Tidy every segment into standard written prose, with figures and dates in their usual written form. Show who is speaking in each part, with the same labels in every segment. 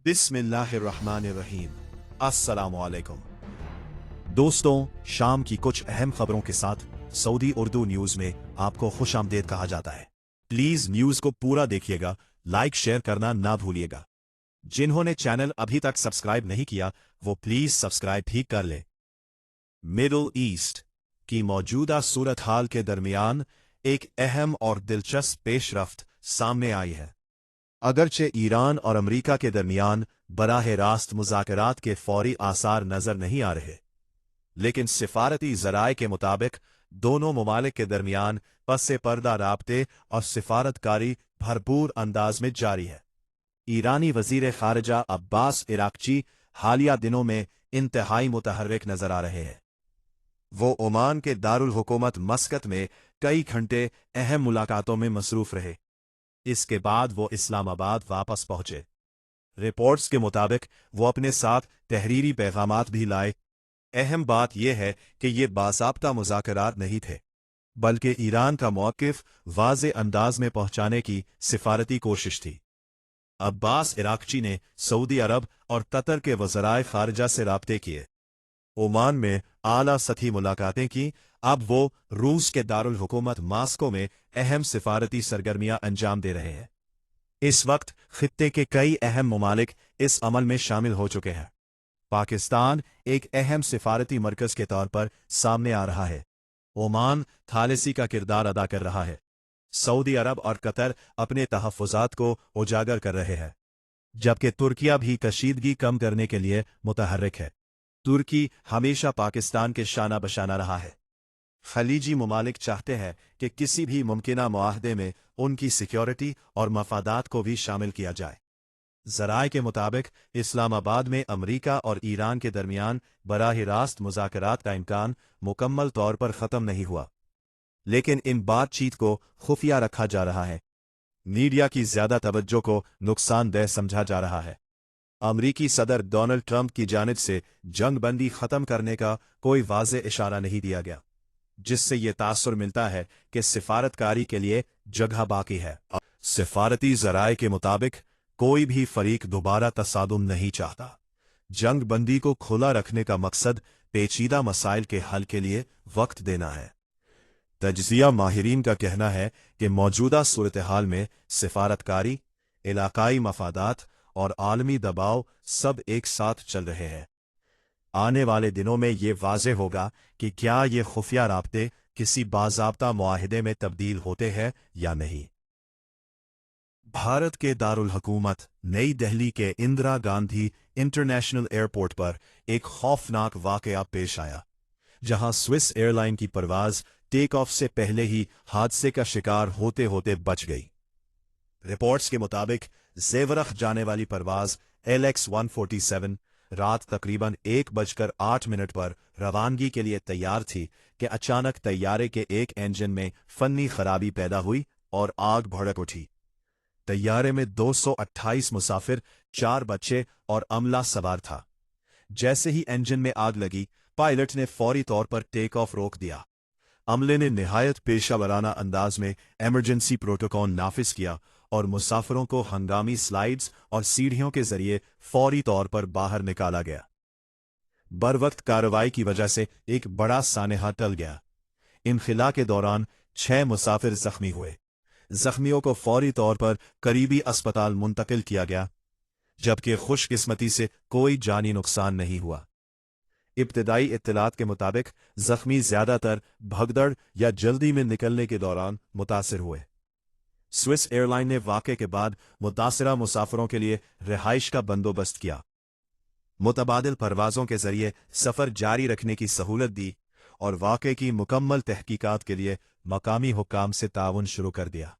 Speaker 1: बिस्मिल्लाहिर्रहमानिर्रहीम। अस्सलामु अलैकुम दोस्तों, शाम की कुछ अहम खबरों के साथ सऊदी उर्दू न्यूज में आपको खुशामदीद कहा जाता है। प्लीज न्यूज को पूरा देखिएगा, लाइक शेयर करना ना भूलिएगा। जिन्होंने चैनल अभी तक सब्सक्राइब नहीं किया वो प्लीज सब्सक्राइब भी कर ले। मिडल ईस्ट की मौजूदा सूरत हाल के दरमियान एक अहम और दिलचस्प पेशरफ्त सामने आई है। अगरचे ईरान और अमरीका के दरमियान बराह रास्त मुज़ाकरात के फौरी आसार नजर नहीं आ रहे, लेकिन सिफारती ज़राए के मुताबिक दोनों ममालिक के दरमियान पस्से पर्दा राब्ते और सिफारतकारी भरपूर अंदाज में जारी है। ईरानी वजीर खारजा अब्बास इराक्ची हालिया दिनों में इंतहाई मुतहर्रिक नजर आ रहे हैं। वो ओमान के दारुल हुकूमत मस्कत में कई घंटे अहम मुलाकातों में मसरूफ रहे। इसके बाद वो इस्लामाबाद वापस पहुंचे। रिपोर्ट्स के मुताबिक वो अपने साथ तहरीरी पैगामात भी लाए। अहम बात यह है कि ये बाज़ाब्ता मुज़ाकरात नहीं थे, बल्कि ईरान का मौक़िफ़ वाज़े अंदाज में पहुंचाने की सिफारती कोशिश थी। अब्बास इराक्ची ने सऊदी अरब और कतर के वज़राए ख़ारिजा से राब्ते किए, ओमान में आला सतही मुलाकातें की। अब वो रूस के दारुल हुकूमत मास्को में अहम सिफारती सरगर्मियां अंजाम दे रहे हैं। इस वक्त खित्ते के कई अहम ममालिक इस अमल में शामिल हो चुके हैं। पाकिस्तान एक अहम सिफारती मरकज के तौर पर सामने आ रहा है। ओमान थालिसी का किरदार अदा कर रहा है। सऊदी अरब और कतर अपने तहफ़्फ़ुज़ात को उजागर कर रहे हैं, जबकि तुर्किया भी कशीदगी कम करने के लिए मुतहर्रिक है। तुर्की हमेशा पाकिस्तान के शाना बशाना रहा है। खलीजी ममालिक चाहते हैं कि किसी भी मुमकिना मुआहदे में उनकी सिक्योरिटी और मफादात को भी शामिल किया जाए। ज़राए के मुताबिक इस्लामाबाद में अमरीका और ईरान के दरमियान बराह रास्त मुज़ाकरात का इम्कान मुकम्मल तौर पर ख़त्म नहीं हुआ, लेकिन इन बातचीत को खुफिया रखा जा रहा है। मीडिया की ज़्यादा तवज्जो को नुकसानदेह समझा जा रहा है। अमरीकी सदर डोनाल्ड ट्रंप की जानिब से जंगबंदी ख़त्म करने का कोई वाज़े इशारा नहीं दिया गया, जिससे ये तासुर मिलता है कि सिफारतकारी के लिए जगह बाकी है। सिफारती ज़राए के मुताबिक कोई भी फरीक दोबारा तसादुम नहीं चाहता। जंग बंदी को खुला रखने का मकसद पेचीदा मसाइल के हल के लिए वक्त देना है। तज्ज़िया माहिरीन का कहना है कि मौजूदा सूरत हाल में सिफारतकारी, इलाकाई मफादात और आलमी दबाव सब एक साथ चल रहे हैं। आने वाले दिनों में ये वाज़े होगा कि क्या ये खुफिया राब्ते किसी बाज़ाब्ता मुआहिदे में तब्दील होते हैं या नहीं। भारत के दारुल हुकूमत नई दिल्ली के इंदिरा गांधी इंटरनेशनल एयरपोर्ट पर एक खौफनाक वाक़या पेश आया, जहां स्विस एयरलाइन की परवाज़ टेक ऑफ से पहले ही हादसे का शिकार होते होते बच गई। रिपोर्ट्स के मुताबिक ज़ेवरख जाने वाली परवाज़ LX-147 रात तकरीबन 1:08 पर रवानगी के लिए तैयार थी कि अचानक तैयारे के एक इंजन में फन्नी खराबी पैदा हुई और आग भड़क उठी। तैयारे में 228 मुसाफिर, 4 बच्चे और अमला सवार था। जैसे ही इंजन में आग लगी, पायलट ने फौरी तौर पर टेक ऑफ रोक दिया। अमले ने निहायत पेशावराना अंदाज में इमरजेंसी प्रोटोकॉल नाफिज किया और मुसाफिरों को हंगामी स्लाइड्स और सीढ़ियों के जरिए फौरी तौर पर बाहर निकाला गया। बरवक्त कार्रवाई की वजह से एक बड़ा सानेहा टल गया। इनखिला के दौरान 6 मुसाफिर जख्मी हुए। जख्मियों को फौरी तौर पर करीबी अस्पताल मुंतकिल किया गया, जबकि खुशकिस्मती से कोई जानी नुकसान नहीं हुआ। इब्तिदाई इत्तलात के मुताबिक जख्मी ज्यादातर भगदड़ या जल्दी में निकलने के दौरान मुतासिर हुए। स्विस एयरलाइन ने वाक़े के बाद मुतासिरा मुसाफिरों के लिए रिहाइश का बंदोबस्त किया, मुतबादिल परवाज़ों के जरिए सफ़र जारी रखने की सहूलत दी और वाक़े की मुकम्मल तहकीकात के लिए मकामी हुक्काम से ताउन शुरू कर दिया।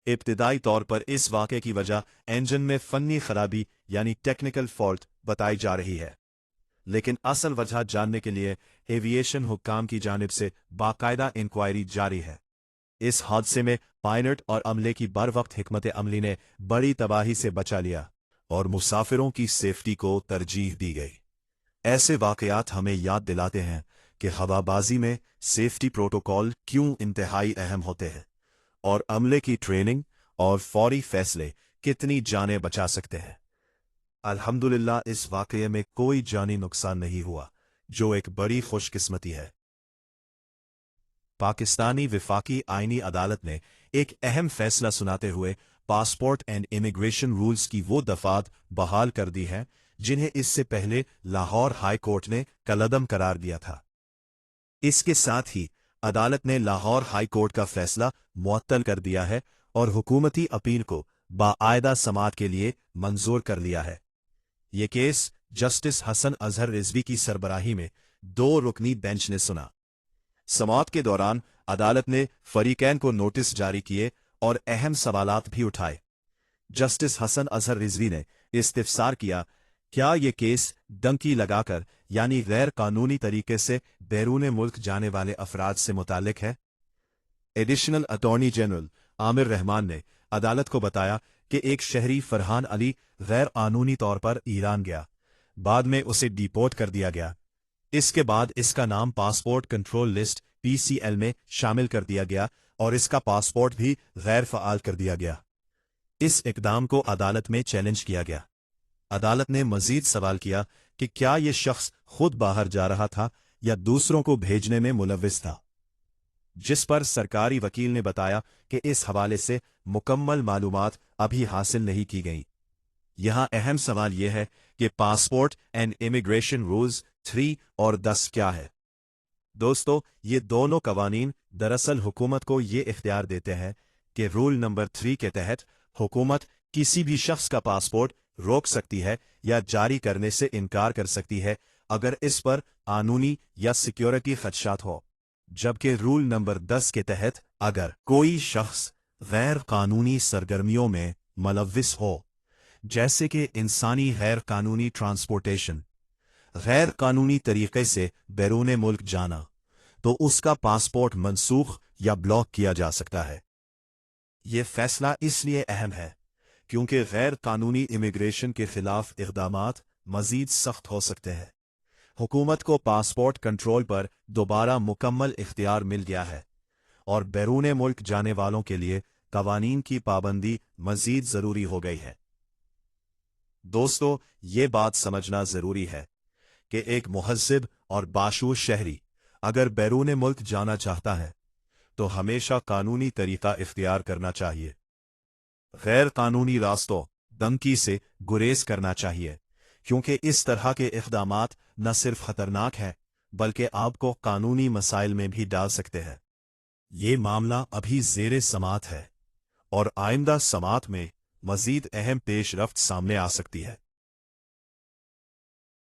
Speaker 1: इब्तिदाई तौर पर इस वाक़े की वजह इंजन में फ़न्नी खराबी यानी टेक्निकल फॉल्ट बताई जा रही है, लेकिन असल वजह जानने के लिए एविएशन हुक्काम की जानिब से बाकायदा इंक्वायरी जारी है। इस हादसे में पायलट और अमले की बर वक्त हिकमत अमली ने बड़ी तबाही से बचा लिया और मुसाफिरों की सेफ्टी को तरजीह दी गई। ऐसे वाक़यात हमें याद दिलाते हैं कि हवाबाजी में सेफ्टी प्रोटोकॉल क्यों इंतहाई अहम होते हैं और अमले की ट्रेनिंग और फौरी फैसले कितनी जानें बचा सकते हैं। अल्हम्दुलिल्लाह इस वाकये में कोई जानी नुकसान नहीं हुआ, जो एक बड़ी खुशकिस्मती है। पाकिस्तानी विफाकी आईनी अदालत ने एक अहम फैसला सुनाते हुए पासपोर्ट एंड इमिग्रेशन रूल्स की वो दफात बहाल कर दी है जिन्हें इससे पहले लाहौर हाई कोर्ट ने कलअदम करार दिया था। इसके साथ ही अदालत ने लाहौर हाई कोर्ट का फैसला मुअत्तल कर दिया है और हुकूमती अपील को बाकायदा समाअत के लिए मंजूर कर लिया है। ये केस जस्टिस हसन अजहर रिजवी की सरबराही में 2 रुकनी बेंच ने सुना। समाअत के दौरान अदालत ने फरीकैन को नोटिस जारी किए और अहम सवालात भी उठाए। जस्टिस हसन अजहर रिजवी ने इस्तिफसार किया, क्या ये केस डंकी लगाकर यानी गैर कानूनी तरीके से बैरून मुल्क जाने वाले अफराद से मुतालिक है? Additional attorney general Aamir Rahman ने अदालत को बताया कि एक शहरी फरहान अली गैर कानूनी तौर पर ईरान गया, बाद में उसे डिपोर्ट कर दिया गया। इसके बाद इसका नाम पासपोर्ट कंट्रोल लिस्ट PCL में शामिल कर दिया गया और इसका पासपोर्ट भी गैर फ़आल कर दिया गया। इस इकदाम को अदालत में चैलेंज किया गया। अदालत ने मजीद सवाल किया कि क्या यह शख्स खुद बाहर जा रहा था या दूसरों को भेजने में मुलव्विस था, जिस पर सरकारी वकील ने बताया कि इस हवाले से मुकम्मल मालूमात अभी हासिल नहीं की गई। यहां अहम सवाल यह है कि पासपोर्ट एंड इमिग्रेशन रूल्स 3 और 10 क्या है। दोस्तों, ये दोनों कवानीन दरअसल हुकूमत को ये इख्तियार देते हैं कि रूल नंबर 3 के तहत हुकूमत किसी भी शख्स का पासपोर्ट रोक सकती है या जारी करने से इनकार कर सकती है अगर इस पर कानूनी या सिक्योरिटी खदशात हो, जबकि रूल नंबर 10 के तहत अगर कोई शख्स गैर कानूनी सरगर्मियों में मुलव्विस हो, जैसे कि इंसानी गैर कानूनी ट्रांसपोर्टेशन, गैर कानूनी तरीके से बैरून मुल्क जाना, तो उसका पासपोर्ट मनसूख या ब्लॉक किया जा सकता है। ये फैसला इसलिए अहम है क्योंकि गैर कानूनी इमिग्रेशन के खिलाफ इक़दामात मजीद सख्त हो सकते हैं। हुकूमत को पासपोर्ट कंट्रोल पर दोबारा मुकम्मल इख्तियार मिल गया है और बैरून मुल्क जाने वालों के लिए कवानीन की पाबंदी मजीद ज़रूरी हो गई है। दोस्तों, ये बात समझना ज़रूरी है कि एक मुहज़्ज़िब और बाशूर शहरी अगर बैरून मुल्क जाना चाहता है तो हमेशा कानूनी तरीका इख्तियार करना चाहिए। गैर कानूनी रास्तों धमकी से गुरेज करना चाहिए, क्योंकि इस तरह के इक़दामात न सिर्फ खतरनाक हैं बल्कि आपको कानूनी मसाइल में भी डाल सकते हैं। ये मामला अभी ज़ेरे समाअत है और आइंदा समाअत में मज़ीद अहम पेशरफ्त सामने आ सकती है।